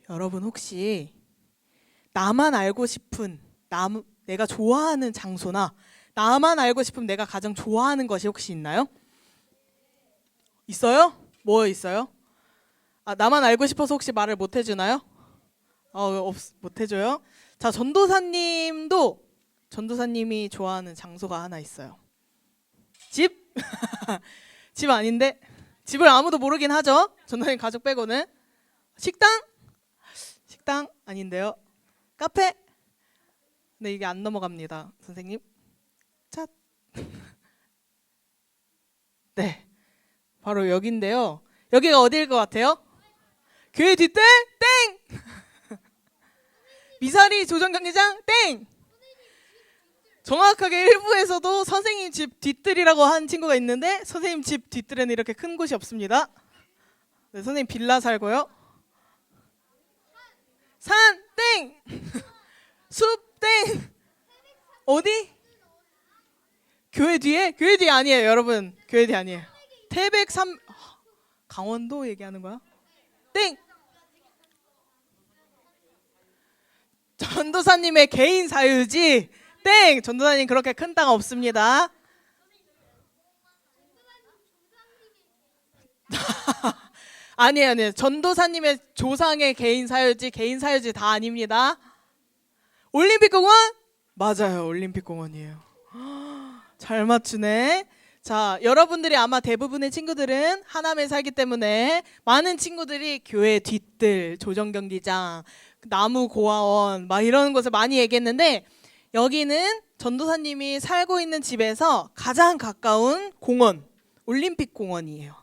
여러분 혹시 나만 알고 싶은 내가 좋아하는 장소나 나만 알고 싶은 내가 가장 좋아하는 것이 혹시 있나요? 있어요? 뭐 있어요? 나만 알고 싶어서 혹시 말을 못 해주나요? 못 해줘요? 자, 전도사님이 좋아하는 장소가 하나 있어요. 집? 집 아닌데? 집을 아무도 모르긴 하죠? 전도사님 가족 빼고는. 식당? 식당 아닌데요. 카페? 근데 이게 안 넘어갑니다, 선생님. 자, 네, 바로 여기인데요. 여기가 어디일 것 같아요? 교회 뒷뜰? 땡! 미사리 조정경기장? 땡! 정확하게 일부에서도 선생님 집 뒷뜰이라고 한 친구가 있는데 선생님 집 뒷뜰에는 이렇게 큰 곳이 없습니다. 네, 선생님 빌라 살고요. 산 땡! 숲 땡! 어디? 교회 뒤에? 교회 뒤 아니에요, 여러분. 교회 뒤 아니에요. 태백산 강원도 얘기하는 거야? 땡! 전도사님의 개인 사유지? 땡! 전도사님 그렇게 큰 땅 없습니다. 아니에요. 전도사님의 조상의 개인 사유지 다 아닙니다. 올림픽공원? 맞아요, 올림픽공원이에요. 잘 맞추네. 자, 여러분들이 아마 대부분의 친구들은 하남에 살기 때문에 많은 친구들이 교회 뒷뜰, 조정경기장, 나무고아원 막 이런 곳을 많이 얘기했는데 여기는 전도사님이 살고 있는 집에서 가장 가까운 공원, 올림픽공원이에요.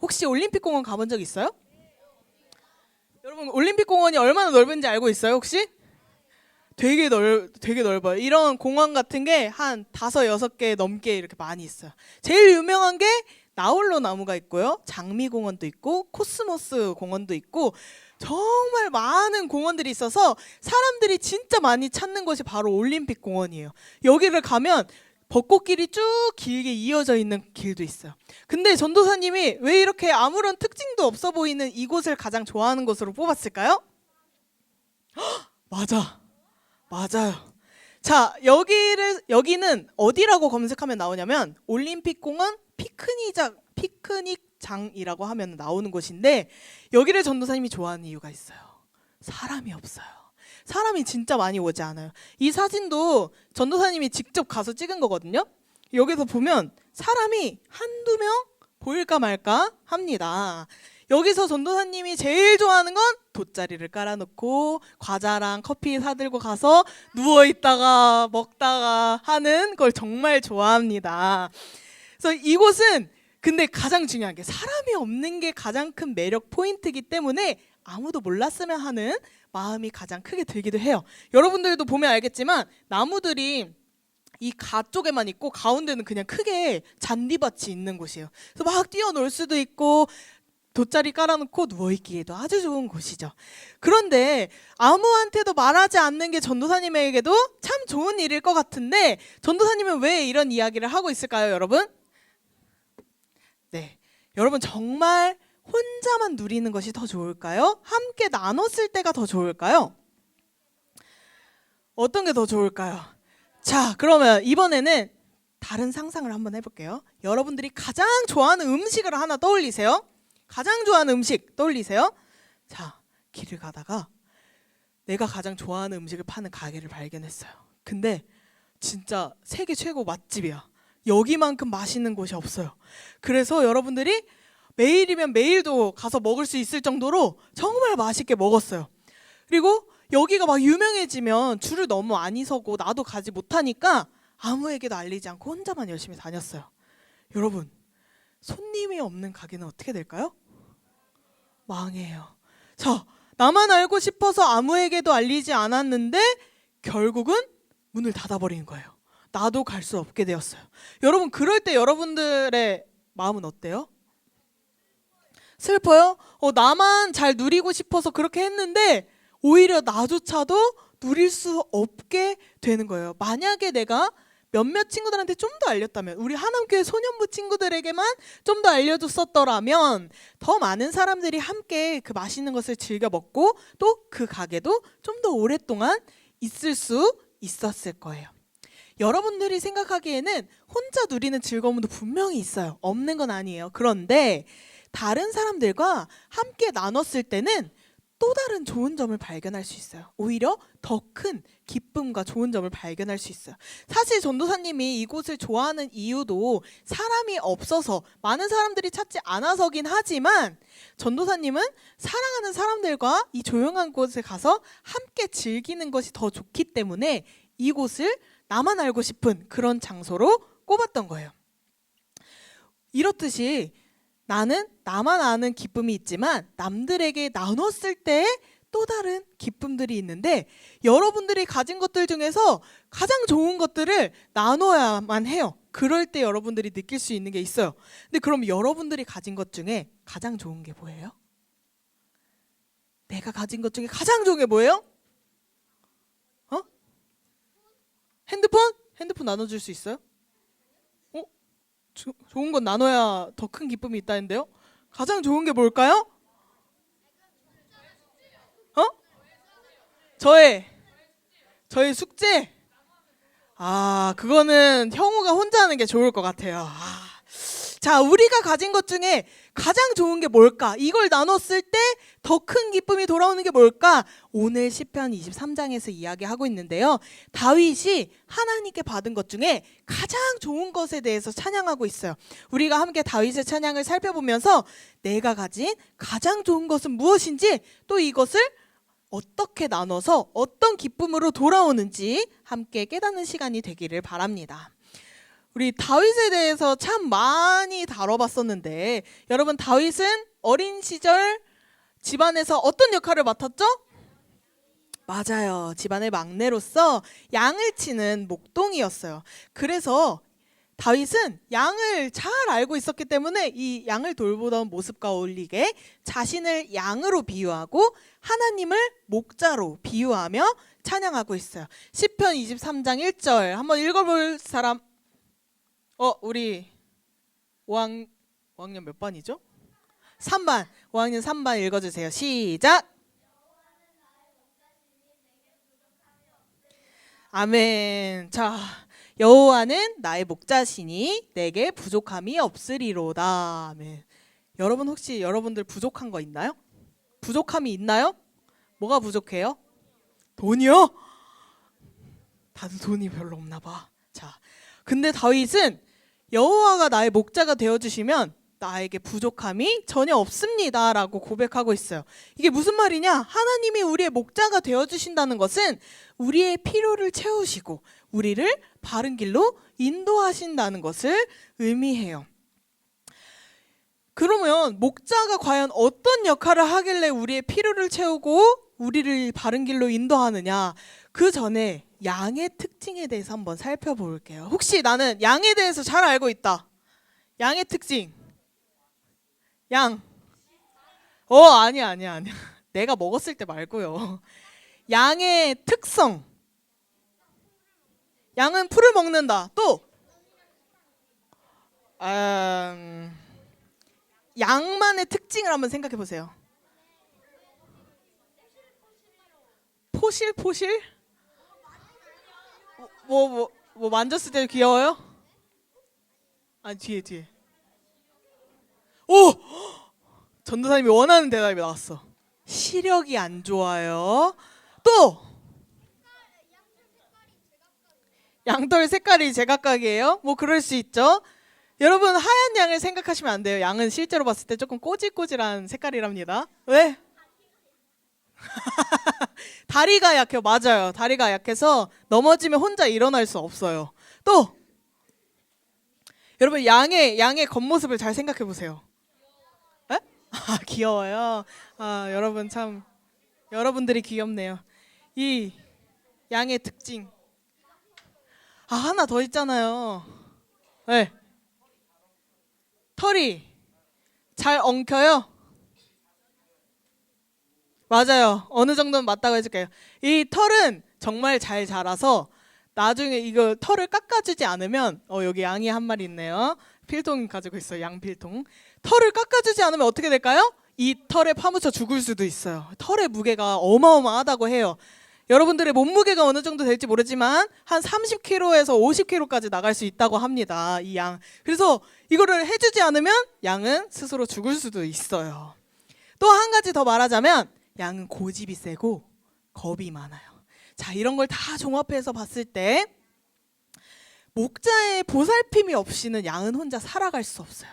혹시 올림픽공원 가본 적 있어요? 여러분 올림픽공원이 얼마나 넓은지 알고 있어요 혹시? 되게 넓어요. 이런 공원 같은 게 한 5, 6개 넘게 이렇게 많이 있어요. 제일 유명한 게 나홀로 나무가 있고요. 장미공원도 있고 코스모스 공원도 있고 정말 많은 공원들이 있어서 사람들이 진짜 많이 찾는 곳이 바로 올림픽공원이에요. 여기를 가면 벚꽃길이 쭉 길게 이어져 있는 길도 있어요. 근데 전도사님이 왜 이렇게 아무런 특징도 없어 보이는 이곳을 가장 좋아하는 곳으로 뽑았을까요? 맞아요. 자, 여기는 어디라고 검색하면 나오냐면 올림픽공원 피크닉장이라고 하면 나오는 곳인데 여기를 전도사님이 좋아하는 이유가 있어요. 사람이 없어요. 사람이 진짜 많이 오지 않아요. 이 사진도 전도사님이 직접 가서 찍은 거거든요. 여기서 보면 사람이 한두 명 보일까 말까 합니다. 여기서 전도사님이 제일 좋아하는 건 돗자리를 깔아놓고 과자랑 커피 사들고 가서 누워있다가 먹다가 하는 걸 정말 좋아합니다. 그래서 이곳은 근데 가장 중요한 게 사람이 없는 게 가장 큰 매력 포인트이기 때문에 아무도 몰랐으면 하는 마음이 가장 크게 들기도 해요. 여러분들도 보면 알겠지만 나무들이 이 가 쪽에만 있고 가운데는 그냥 크게 잔디밭이 있는 곳이에요. 그래서 막 뛰어놀 수도 있고 돗자리 깔아놓고 누워있기에도 아주 좋은 곳이죠. 그런데 아무한테도 말하지 않는 게 전도사님에게도 참 좋은 일일 것 같은데 전도사님은 왜 이런 이야기를 하고 있을까요, 여러분? 네, 여러분 정말 혼자만 누리는 것이 더 좋을까요? 함께 나눴을 때가 더 좋을까요? 어떤 게 더 좋을까요? 자, 그러면 이번에는 다른 상상을 한번 해볼게요. 여러분들이 가장 좋아하는 음식을 하나 떠올리세요. 가장 좋아하는 음식 떠올리세요. 자, 길을 가다가 내가 가장 좋아하는 음식을 파는 가게를 발견했어요. 근데 진짜 세계 최고 맛집이야. 여기만큼 맛있는 곳이 없어요. 그래서 여러분들이 매일이면 매일도 가서 먹을 수 있을 정도로 정말 맛있게 먹었어요. 그리고 여기가 막 유명해지면 줄을 너무 많이 서고 나도 가지 못하니까 아무에게도 알리지 않고 혼자만 열심히 다녔어요. 여러분, 손님이 없는 가게는 어떻게 될까요? 망해요. 자, 나만 알고 싶어서 아무에게도 알리지 않았는데 결국은 문을 닫아버리는 거예요. 나도 갈 수 없게 되었어요. 여러분, 그럴 때 여러분들의 마음은 어때요? 슬퍼요? 나만 잘 누리고 싶어서 그렇게 했는데 오히려 나조차도 누릴 수 없게 되는 거예요. 만약에 내가 몇몇 친구들한테 좀 더 알렸다면, 우리 하남교회 소년부 친구들에게만 좀 더 알려줬었더라면 더 많은 사람들이 함께 그 맛있는 것을 즐겨 먹고 또 그 가게도 좀 더 오랫동안 있을 수 있었을 거예요. 여러분들이 생각하기에는 혼자 누리는 즐거움도 분명히 있어요. 없는 건 아니에요. 그런데 다른 사람들과 함께 나눴을 때는 또 다른 좋은 점을 발견할 수 있어요. 오히려 더 큰 기쁨과 좋은 점을 발견할 수 있어요. 사실 전도사님이 이곳을 좋아하는 이유도 사람이 없어서, 많은 사람들이 찾지 않아서긴 하지만 전도사님은 사랑하는 사람들과 이 조용한 곳에 가서 함께 즐기는 것이 더 좋기 때문에 이곳을 나만 알고 싶은 그런 장소로 꼽았던 거예요. 이렇듯이 나는 나만 아는 기쁨이 있지만 남들에게 나눴을 때 또 다른 기쁨들이 있는데, 여러분들이 가진 것들 중에서 가장 좋은 것들을 나눠야만 해요. 그럴 때 여러분들이 느낄 수 있는 게 있어요. 근데 그럼 여러분들이 가진 것 중에 가장 좋은 게 뭐예요? 내가 가진 것 중에 가장 좋은 게 뭐예요? 핸드폰? 핸드폰 나눠줄 수 있어요? 좋은 건 나눠야 더 큰 기쁨이 있다는데요? 가장 좋은 게 뭘까요? 저의 숙제? 그거는 형우가 혼자 하는 게 좋을 것 같아요. 자, 우리가 가진 것 중에 가장 좋은 게 뭘까? 이걸 나눴을 때 더 큰 기쁨이 돌아오는 게 뭘까? 오늘 시편 23장에서 이야기하고 있는데요. 다윗이 하나님께 받은 것 중에 가장 좋은 것에 대해서 찬양하고 있어요. 우리가 함께 다윗의 찬양을 살펴보면서 내가 가진 가장 좋은 것은 무엇인지, 또 이것을 어떻게 나눠서 어떤 기쁨으로 돌아오는지 함께 깨닫는 시간이 되기를 바랍니다. 우리 다윗에 대해서 참 많이 다뤄봤었는데, 여러분, 다윗은 어린 시절 집안에서 어떤 역할을 맡았죠? 맞아요. 집안의 막내로서 양을 치는 목동이었어요. 그래서 다윗은 양을 잘 알고 있었기 때문에 이 양을 돌보던 모습과 어울리게 자신을 양으로 비유하고 하나님을 목자로 비유하며 찬양하고 있어요. 시편 23장 1절 한번 읽어볼 사람? 우리 5학년 몇 반이죠? 3반. 5학년 3반 읽어주세요. 시작. 아멘. 자, 여호와는 나의 목자시니 내게 부족함이 없으리로다. 아멘. 여러분, 혹시 여러분들 부족한 거 있나요? 부족함이 있나요? 뭐가 부족해요? 돈이요? 다들 돈이 별로 없나 봐. 자, 근데 다윗은 여호와가 나의 목자가 되어주시면 나에게 부족함이 전혀 없습니다 라고 고백하고 있어요. 이게 무슨 말이냐? 하나님이 우리의 목자가 되어주신다는 것은 우리의 필요를 채우시고 우리를 바른 길로 인도하신다는 것을 의미해요. 그러면 목자가 과연 어떤 역할을 하길래 우리의 필요를 채우고 우리를 바른 길로 인도하느냐? 그 전에 양의 특징에 대해서 한번 살펴볼게요. 혹시 나는 양에 대해서 잘 알고 있다. 양의 특징. 양. 아니야. 내가 먹었을 때 말고요. 양의 특성. 양은 풀을 먹는다. 또 양만의 특징을 한번 생각해 보세요. 포실? 뭐 만졌을 때 귀여워요? 뒤에. 오! 전도사님이 원하는 대답이 나왔어. 시력이 안 좋아요. 또 양털 색깔이 제각각이에요? 뭐 그럴 수 있죠. 여러분, 하얀 양을 생각하시면 안 돼요. 양은 실제로 봤을 때 조금 꼬질꼬질한 색깔이랍니다. 왜? 다리가 약해요. 맞아요. 다리가 약해서 넘어지면 혼자 일어날 수 없어요. 또 여러분 양의 겉모습을 잘 생각해 보세요. 에? 아, 귀여워요. 아, 여러분 참 여러분들이 귀엽네요. 이 양의 특징. 아, 하나 더 있잖아요. 네. 털이 잘 엉켜요. 맞아요. 어느 정도는 맞다고 해줄게요. 이 털은 정말 잘 자라서 나중에 이거 털을 깎아주지 않으면 여기 양이 한 마리 있네요. 필통 가지고 있어요. 양 필통. 털을 깎아주지 않으면 어떻게 될까요? 이 털에 파묻혀 죽을 수도 있어요. 털의 무게가 어마어마하다고 해요. 여러분들의 몸무게가 어느 정도 될지 모르지만 한 30kg에서 50kg까지 나갈 수 있다고 합니다. 이 양. 그래서 이거를 해주지 않으면 양은 스스로 죽을 수도 있어요. 또 한 가지 더 말하자면 양은 고집이 세고 겁이 많아요. 자, 이런 걸 다 종합해서 봤을 때 목자의 보살핌이 없이는 양은 혼자 살아갈 수 없어요.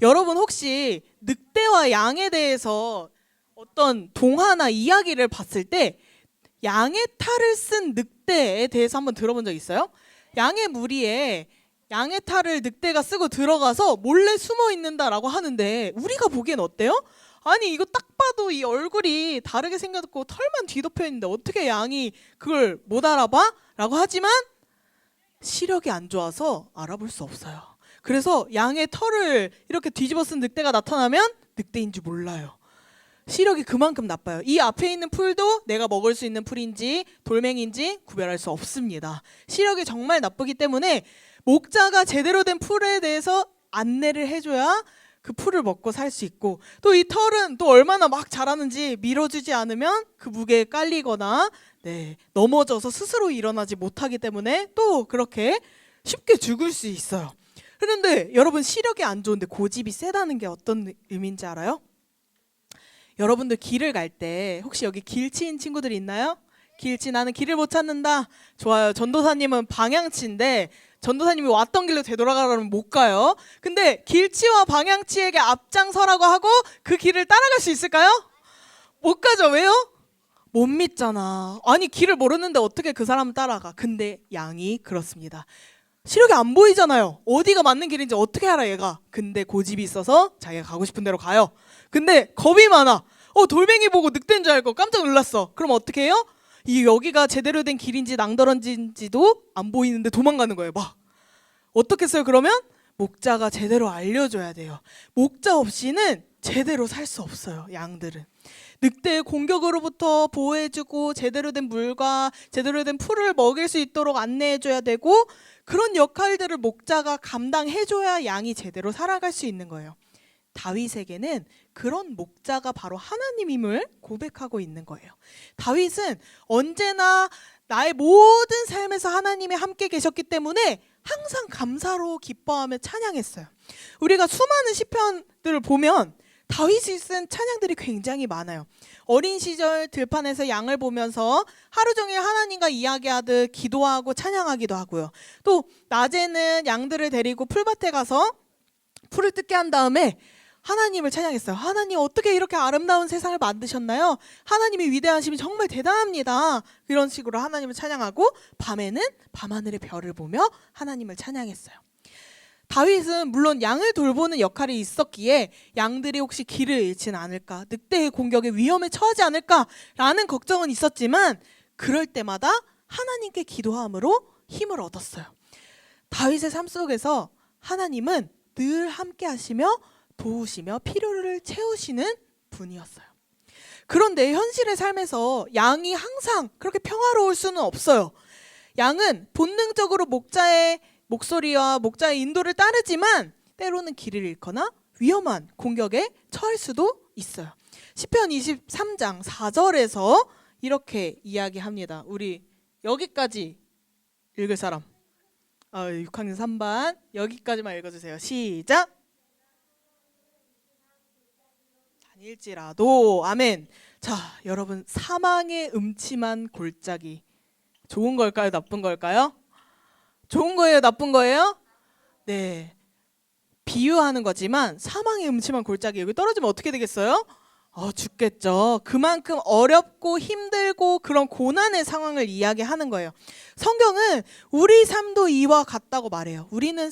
여러분 혹시 늑대와 양에 대해서 어떤 동화나 이야기를 봤을 때 양의 탈을 쓴 늑대에 대해서 한번 들어본 적 있어요? 양의 무리에 양의 탈을 늑대가 쓰고 들어가서 몰래 숨어 있는다라고 하는데 우리가 보기엔 어때요? 아니 이거 딱 봐도 이 얼굴이 다르게 생겼고 털만 뒤덮여 있는데 어떻게 양이 그걸 못 알아봐? 라고 하지만 시력이 안 좋아서 알아볼 수 없어요. 그래서 양의 털을 이렇게 뒤집어 쓴 늑대가 나타나면 늑대인 줄 몰라요. 시력이 그만큼 나빠요. 이 앞에 있는 풀도 내가 먹을 수 있는 풀인지 돌멩이인지 구별할 수 없습니다. 시력이 정말 나쁘기 때문에 목자가 제대로 된 풀에 대해서 안내를 해줘야 그 풀을 먹고 살 수 있고 또 이 털은 또 얼마나 막 자라는지 밀어주지 않으면 그 무게에 깔리거나 넘어져서 스스로 일어나지 못하기 때문에 또 그렇게 쉽게 죽을 수 있어요. 그런데 여러분 시력이 안 좋은데 고집이 세다는 게 어떤 의미인지 알아요? 여러분들 길을 갈 때 혹시 여기 길치인 친구들이 있나요? 길치 나는 길을 못 찾는다. 좋아요. 전도사님은 방향치인데 전도사님이 왔던 길로 되돌아가려면 못 가요. 근데 길치와 방향치에게 앞장서라고 하고 그 길을 따라갈 수 있을까요? 못 가죠. 왜요? 못 믿잖아. 아니 길을 모르는데 어떻게 그 사람을 따라가. 근데 양이 그렇습니다. 시력이 안 보이잖아요. 어디가 맞는 길인지 어떻게 알아 얘가. 근데 고집이 있어서 자기가 가고 싶은 대로 가요. 근데 겁이 많아. 돌멩이 보고 늑대인 줄 알고 깜짝 놀랐어. 그럼 어떻게 해요? 이 여기가 제대로 된 길인지 낭떠러지인지도 안 보이는데 도망가는 거예요. 막 어떻게 했어요? 그러면 목자가 제대로 알려줘야 돼요. 목자 없이는 제대로 살 수 없어요. 양들은 늑대의 공격으로부터 보호해주고 제대로 된 물과 제대로 된 풀을 먹일 수 있도록 안내해줘야 되고 그런 역할들을 목자가 감당해줘야 양이 제대로 살아갈 수 있는 거예요. 다윗에게는 그런 목자가 바로 하나님임을 고백하고 있는 거예요. 다윗은 언제나 나의 모든 삶에서 하나님이 함께 계셨기 때문에 항상 감사로 기뻐하며 찬양했어요. 우리가 수많은 시편들을 보면 다윗이 쓴 찬양들이 굉장히 많아요. 어린 시절 들판에서 양을 보면서 하루 종일 하나님과 이야기하듯 기도하고 찬양하기도 하고요. 또 낮에는 양들을 데리고 풀밭에 가서 풀을 뜯게 한 다음에 하나님을 찬양했어요. 하나님 어떻게 이렇게 아름다운 세상을 만드셨나요? 하나님의 위대하심이 정말 대단합니다. 이런 식으로 하나님을 찬양하고 밤에는 밤하늘의 별을 보며 하나님을 찬양했어요. 다윗은 물론 양을 돌보는 역할이 있었기에 양들이 혹시 길을 잃지는 않을까, 늑대의 공격에 위험에 처하지 않을까라는 걱정은 있었지만 그럴 때마다 하나님께 기도함으로 힘을 얻었어요. 다윗의 삶 속에서 하나님은 늘 함께 하시며 도우시며 필요를 채우시는 분이었어요. 그런데 현실의 삶에서 양이 항상 그렇게 평화로울 수는 없어요. 양은 본능적으로 목자의 목소리와 목자의 인도를 따르지만 때로는 길을 잃거나 위험한 공격에 처할 수도 있어요. 시편 23장 4절에서 이렇게 이야기합니다. 우리 여기까지 읽을 사람 6학년 3반 여기까지만 읽어주세요. 시작. 다닐지라도 아멘. 자, 여러분 사망의 음침한 골짜기 좋은 걸까요? 나쁜 걸까요? 좋은 거예요? 나쁜 거예요? 네, 비유하는 거지만 사망의 음침한 골짜기 여기 떨어지면 어떻게 되겠어요? 죽겠죠. 그만큼 어렵고 힘들고 그런 고난의 상황을 이야기하는 거예요. 성경은 우리 삶도 이와 같다고 말해요. 우리는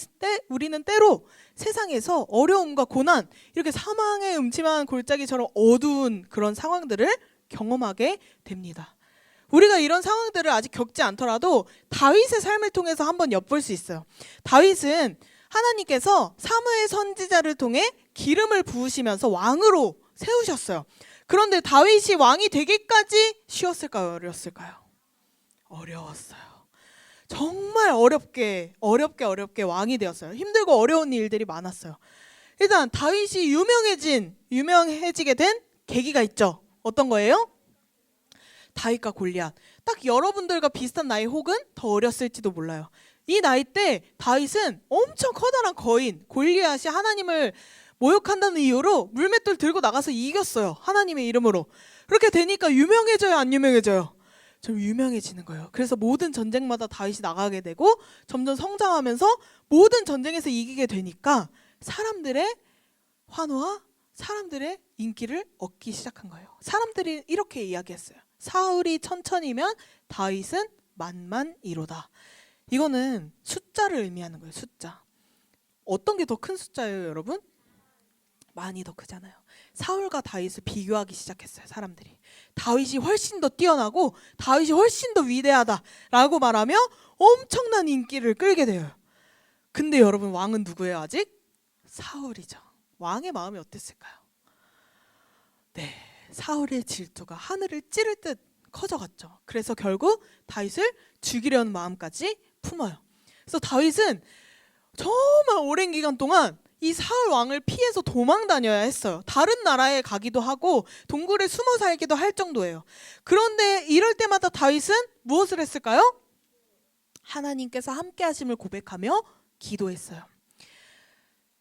때로 세상에서 어려움과 고난, 이렇게 사망의 음침한 골짜기처럼 어두운 그런 상황들을 경험하게 됩니다. 우리가 이런 상황들을 아직 겪지 않더라도 다윗의 삶을 통해서 한번 엿볼 수 있어요. 다윗은 하나님께서 사무엘 선지자를 통해 기름을 부으시면서 왕으로 세우셨어요. 그런데 다윗이 왕이 되기까지 쉬웠을까요? 어려웠을까요? 어려웠어요. 정말 어렵게 왕이 되었어요. 힘들고 어려운 일들이 많았어요. 일단 다윗이 유명해지게 된 계기가 있죠. 어떤 거예요? 다윗과 골리앗. 딱 여러분들과 비슷한 나이 혹은 더 어렸을지도 몰라요. 이 나이 때 다윗은 엄청 커다란 거인 골리앗이 하나님을 모욕한다는 이유로 물맷돌 들고 나가서 이겼어요. 하나님의 이름으로. 그렇게 되니까 유명해져요, 안 유명해져요? 좀 유명해지는 거예요. 그래서 모든 전쟁마다 다윗이 나가게 되고 점점 성장하면서 모든 전쟁에서 이기게 되니까 사람들의 환호와 사람들의 인기를 얻기 시작한 거예요. 사람들이 이렇게 이야기했어요. 사울이 천천히면 다윗은 만만이로다. 이거는 숫자를 의미하는 거예요. 숫자. 어떤 게 더 큰 숫자예요, 여러분? 많이 더 크잖아요. 사울과 다윗을 비교하기 시작했어요. 사람들이. 다윗이 훨씬 더 뛰어나고 다윗이 훨씬 더 위대하다라고 말하며 엄청난 인기를 끌게 돼요. 근데 여러분, 왕은 누구예요? 아직? 사울이죠. 왕의 마음이 어땠을까요? 네, 사울의 질투가 하늘을 찌를 듯 커져갔죠. 그래서 결국 다윗을 죽이려는 마음까지 품어요. 그래서 다윗은 정말 오랜 기간 동안 이 사울 왕을 피해서 도망 다녀야 했어요. 다른 나라에 가기도 하고 동굴에 숨어 살기도 할 정도예요. 그런데 이럴 때마다 다윗은 무엇을 했을까요? 하나님께서 함께 하심을 고백하며 기도했어요.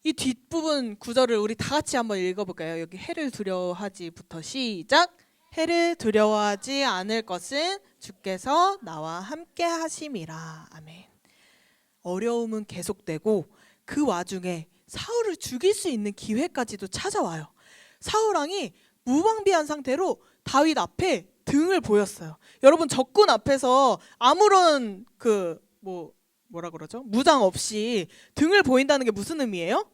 이 뒷부분 구절을 우리 다 같이 한번 읽어볼까요? 여기 해를 두려워하지부터 시작. 해를 두려워하지 않을 것은 주께서 나와 함께 하심이라. 아멘. 어려움은 계속되고 그 와중에 사울을 죽일 수 있는 기회까지도 찾아와요. 사울 왕이 무방비한 상태로 다윗 앞에 등을 보였어요. 여러분, 적군 앞에서 아무런 뭐라 그러죠? 무장 없이 등을 보인다는 게 무슨 의미예요?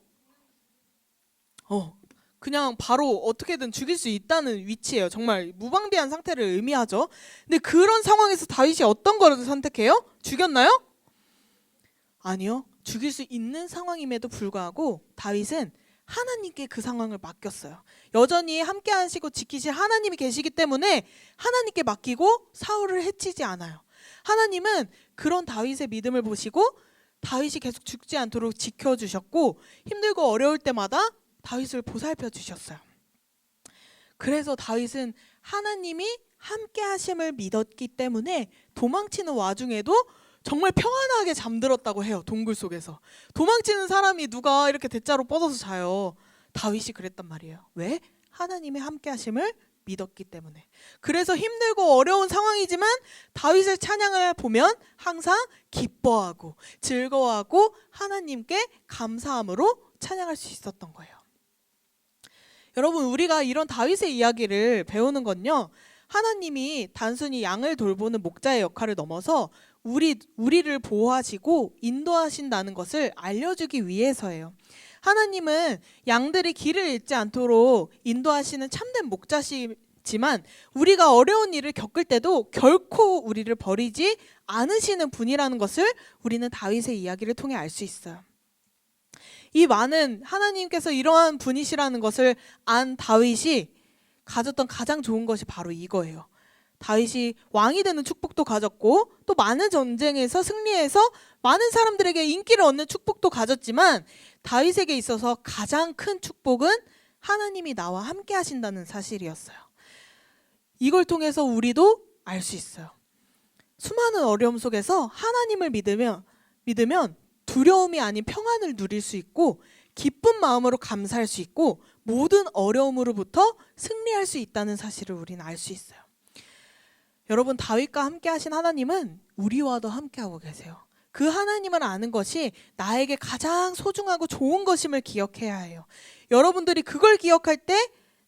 그냥 바로 어떻게든 죽일 수 있다는 위치예요. 정말 무방비한 상태를 의미하죠. 근데 그런 상황에서 다윗이 어떤 거를 선택해요? 죽였나요? 아니요. 죽일 수 있는 상황임에도 불구하고 다윗은 하나님께 그 상황을 맡겼어요. 여전히 함께 하시고 지키실 하나님이 계시기 때문에 하나님께 맡기고 사울을 해치지 않아요. 하나님은 그런 다윗의 믿음을 보시고 다윗이 계속 죽지 않도록 지켜주셨고 힘들고 어려울 때마다 다윗을 보살펴 주셨어요. 그래서 다윗은 하나님이 함께 하심을 믿었기 때문에 도망치는 와중에도 정말 평안하게 잠들었다고 해요. 동굴 속에서. 도망치는 사람이 누가 이렇게 대자로 뻗어서 자요. 다윗이 그랬단 말이에요. 왜? 하나님의 함께 하심을 믿었기 때문에. 그래서 힘들고 어려운 상황이지만 다윗의 찬양을 보면 항상 기뻐하고 즐거워하고 하나님께 감사함으로 찬양할 수 있었던 거예요. 여러분, 우리가 이런 다윗의 이야기를 배우는 건요, 하나님이 단순히 양을 돌보는 목자의 역할을 넘어서 우리를 보호하시고 인도하신다는 것을 알려주기 위해서예요. 하나님은 양들이 길을 잃지 않도록 인도하시는 참된 목자시지만 우리가 어려운 일을 겪을 때도 결코 우리를 버리지 않으시는 분이라는 것을 우리는 다윗의 이야기를 통해 알 수 있어요. 이 많은 하나님께서 이러한 분이시라는 것을 안 다윗이 가졌던 가장 좋은 것이 바로 이거예요. 다윗이 왕이 되는 축복도 가졌고 또 많은 전쟁에서 승리해서 많은 사람들에게 인기를 얻는 축복도 가졌지만 다윗에게 있어서 가장 큰 축복은 하나님이 나와 함께 하신다는 사실이었어요. 이걸 통해서 우리도 알 수 있어요. 수많은 어려움 속에서 하나님을 믿으면 두려움이 아닌 평안을 누릴 수 있고 기쁜 마음으로 감사할 수 있고 모든 어려움으로부터 승리할 수 있다는 사실을 우리는 알 수 있어요. 여러분, 다윗과 함께 하신 하나님은 우리와도 함께하고 계세요. 그 하나님을 아는 것이 나에게 가장 소중하고 좋은 것임을 기억해야 해요. 여러분들이 그걸 기억할 때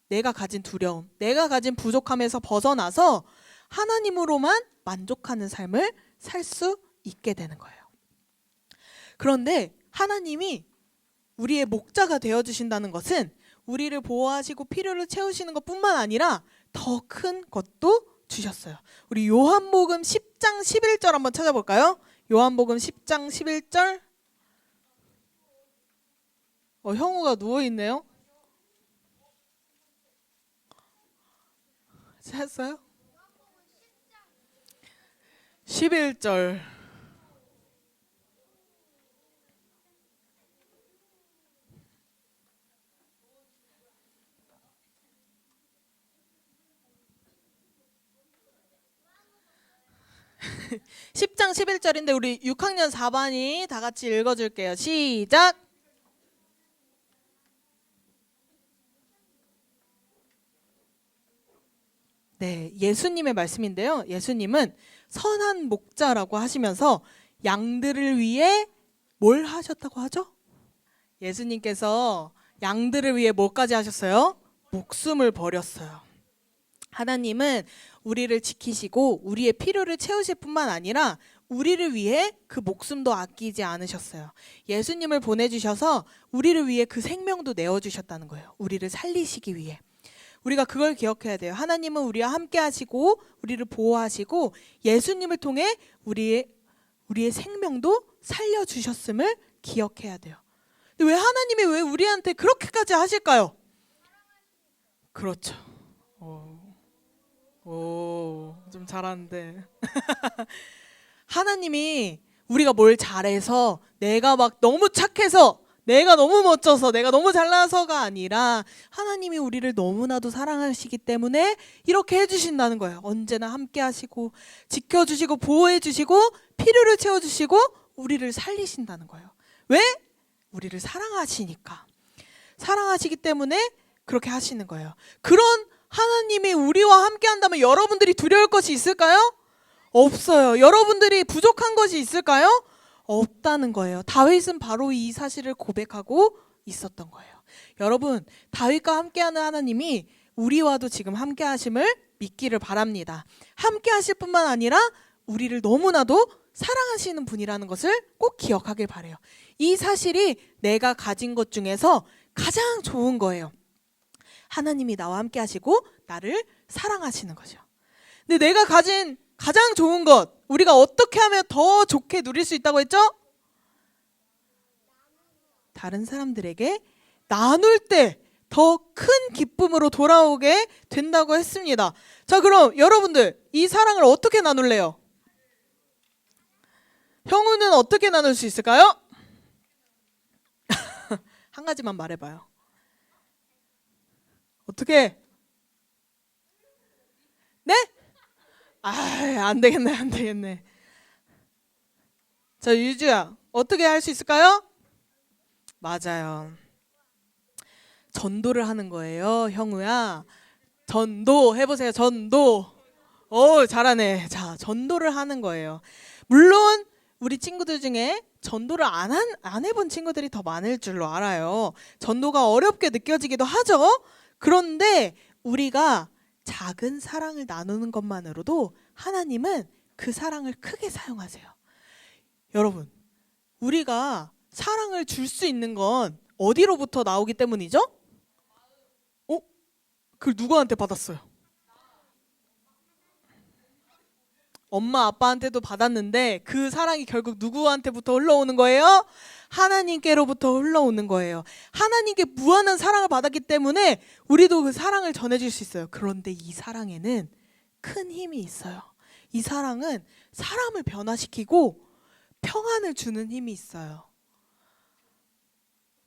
내가 가진 두려움, 내가 가진 부족함에서 벗어나서 하나님으로만 만족하는 삶을 살 수 있게 되는 거예요. 그런데 하나님이 우리의 목자가 되어주신다는 것은 우리를 보호하시고 필요를 채우시는 것뿐만 아니라 더 큰 것도 주셨어요. 우리 요한복음 10장 11절 한번 찾아볼까요? 요한복음 10장 11절. 형우가 누워있네요. 찾았어요? 11절. (10장 11절인데) 우리 6학년 4반이 다 같이 읽어줄게요. 시작. 네, 예수님의 말씀인데요. 예수님은 선한 목자라고 하시면서 양들을 위해 뭘 하셨다고 하죠? 예수님께서 양들을 위해 뭐까지 하셨어요? 목숨을 버렸어요. 하나님은 우리를 지키시고 우리의 필요를 채우실 뿐만 아니라 우리를 위해 그 목숨도 아끼지 않으셨어요. 예수님을 보내주셔서 우리를 위해 그 생명도 내어주셨다는 거예요. 우리를 살리시기 위해. 우리가 그걸 기억해야 돼요. 하나님은 우리와 함께 하시고 우리를 보호하시고 예수님을 통해 우리의 생명도 살려주셨음을 기억해야 돼요. 근데 왜 하나님이 왜 우리한테 그렇게까지 하실까요? 그렇죠. 좀 잘하는데. 하나님이 우리가 뭘 잘해서, 내가 막 너무 착해서, 내가 너무 멋져서, 내가 너무 잘나서가 아니라 하나님이 우리를 너무나도 사랑하시기 때문에 이렇게 해주신다는 거예요. 언제나 함께 하시고 지켜주시고 보호해주시고 필요를 채워주시고 우리를 살리신다는 거예요. 왜? 우리를 사랑하시니까. 사랑하시기 때문에 그렇게 하시는 거예요. 그런 하나님이 우리와 함께 한다면 여러분들이 두려울 것이 있을까요? 없어요. 여러분들이 부족한 것이 있을까요? 없다는 거예요. 다윗은 바로 이 사실을 고백하고 있었던 거예요. 여러분, 다윗과 함께하는 하나님이 우리와도 지금 함께 하심을 믿기를 바랍니다. 함께 하실 뿐만 아니라 우리를 너무나도 사랑하시는 분이라는 것을 꼭 기억하길 바라요. 이 사실이 내가 가진 것 중에서 가장 좋은 거예요. 하나님이 나와 함께 하시고 나를 사랑하시는 거죠. 근데 내가 가진 가장 좋은 것, 우리가 어떻게 하면 더 좋게 누릴 수 있다고 했죠? 다른 사람들에게 나눌 때 더 큰 기쁨으로 돌아오게 된다고 했습니다. 자, 그럼 여러분들 이 사랑을 어떻게 나눌래요? 형우는 어떻게 나눌 수 있을까요? 한 가지만 말해봐요. 어떻게? 네? 안 되겠네. 자, 유주야, 어떻게 할 수 있을까요? 맞아요. 전도를 하는 거예요, 형우야. 전도 해보세요. 전도. 잘하네. 자, 전도를 하는 거예요. 물론 우리 친구들 중에 전도를 안 해본 친구들이 더 많을 줄로 알아요. 전도가 어렵게 느껴지기도 하죠. 그런데 우리가 작은 사랑을 나누는 것만으로도 하나님은 그 사랑을 크게 사용하세요. 여러분, 우리가 사랑을 줄 수 있는 건 어디로부터 나오기 때문이죠? 그걸 누구한테 받았어요? 엄마 아빠한테도 받았는데 그 사랑이 결국 누구한테부터 흘러오는 거예요? 하나님께로부터 흘러오는 거예요. 하나님께 무한한 사랑을 받았기 때문에 우리도 그 사랑을 전해줄 수 있어요. 그런데 이 사랑에는 큰 힘이 있어요. 이 사랑은 사람을 변화시키고 평안을 주는 힘이 있어요.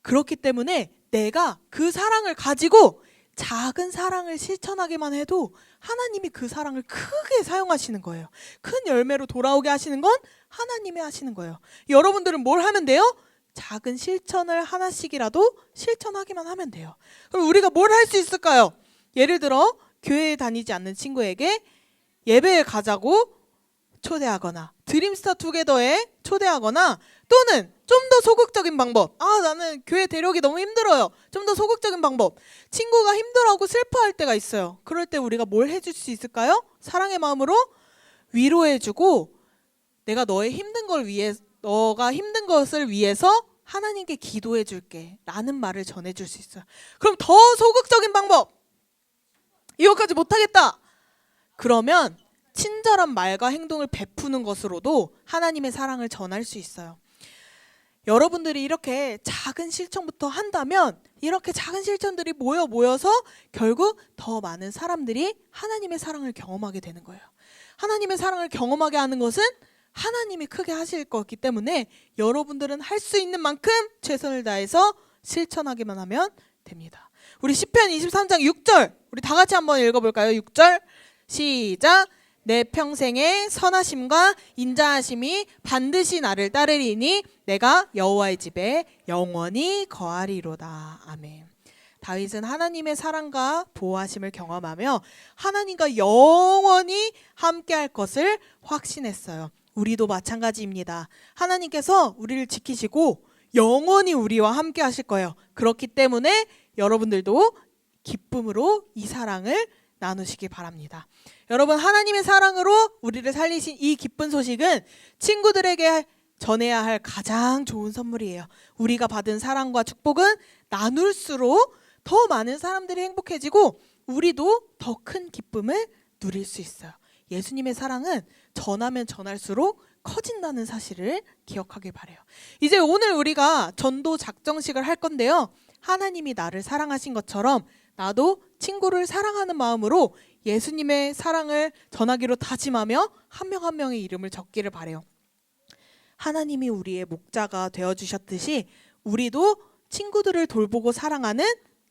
그렇기 때문에 내가 그 사랑을 가지고 작은 사랑을 실천하기만 해도 하나님이 그 사랑을 크게 사용하시는 거예요. 큰 열매로 돌아오게 하시는 건 하나님이 하시는 거예요. 여러분들은 뭘 하면 돼요? 작은 실천을 하나씩이라도 실천하기만 하면 돼요. 그럼 우리가 뭘 할 수 있을까요? 예를 들어 교회에 다니지 않는 친구에게 예배에 가자고 초대하거나 드림스타 투게더에 초대하거나 또는 좀 더 소극적인 방법. 나는 교회 데려오기 너무 힘들어요. 좀 더 소극적인 방법. 친구가 힘들어하고 슬퍼할 때가 있어요. 그럴 때 우리가 뭘 해줄 수 있을까요? 사랑의 마음으로 위로해주고 내가 너의 힘든 걸 위해 너가 힘든 것을 위해서 하나님께 기도해 줄게 라는 말을 전해줄 수 있어요. 그럼 더 소극적인 방법. 이것까지 못하겠다. 그러면 친절한 말과 행동을 베푸는 것으로도 하나님의 사랑을 전할 수 있어요. 여러분들이 이렇게 작은 실천부터 한다면 이렇게 작은 실천들이 모여서 결국 더 많은 사람들이 하나님의 사랑을 경험하게 되는 거예요. 하나님의 사랑을 경험하게 하는 것은 하나님이 크게 하실 거기 때문에 여러분들은 할 수 있는 만큼 최선을 다해서 실천하기만 하면 됩니다. 우리 시편 23장 6절 우리 다 같이 한번 읽어볼까요? 6절 시작. 내 평생의 선하심과 인자하심이 반드시 나를 따르리니 내가 여호와의 집에 영원히 거하리로다. 아멘. 다윗은 하나님의 사랑과 보호하심을 경험하며 하나님과 영원히 함께할 것을 확신했어요. 우리도 마찬가지입니다. 하나님께서 우리를 지키시고 영원히 우리와 함께 하실 거예요. 그렇기 때문에 여러분들도 기쁨으로 이 사랑을 나누시기 바랍니다. 여러분, 하나님의 사랑으로 우리를 살리신 이 기쁜 소식은 친구들에게 전해야 할 가장 좋은 선물이에요. 우리가 받은 사랑과 축복은 나눌수록 더 많은 사람들이 행복해지고 우리도 더 큰 기쁨을 누릴 수 있어요. 예수님의 사랑은 전하면 전할수록 커진다는 사실을 기억하길 바라요. 이제 오늘 우리가 전도 작정식을 할 건데요. 하나님이 나를 사랑하신 것처럼 나도 친구를 사랑하는 마음으로 예수님의 사랑을 전하기로 다짐하며 한 명 한 명의 이름을 적기를 바라요. 하나님이 우리의 목자가 되어주셨듯이 우리도 친구들을 돌보고 사랑하는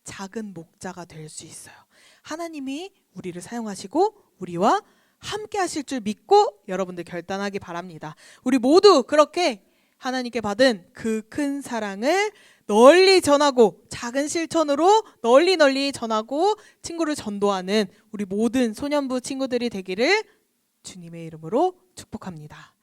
작은 목자가 될 수 있어요. 하나님이 우리를 사용하시고 우리와 함께 하실 줄 믿고 여러분들 결단하기 바랍니다. 우리 모두 그렇게 하나님께 받은 그 큰 사랑을 널리 전하고 작은 실천으로 널리 전하고 친구를 전도하는 우리 모든 소년부 친구들이 되기를 주님의 이름으로 축복합니다.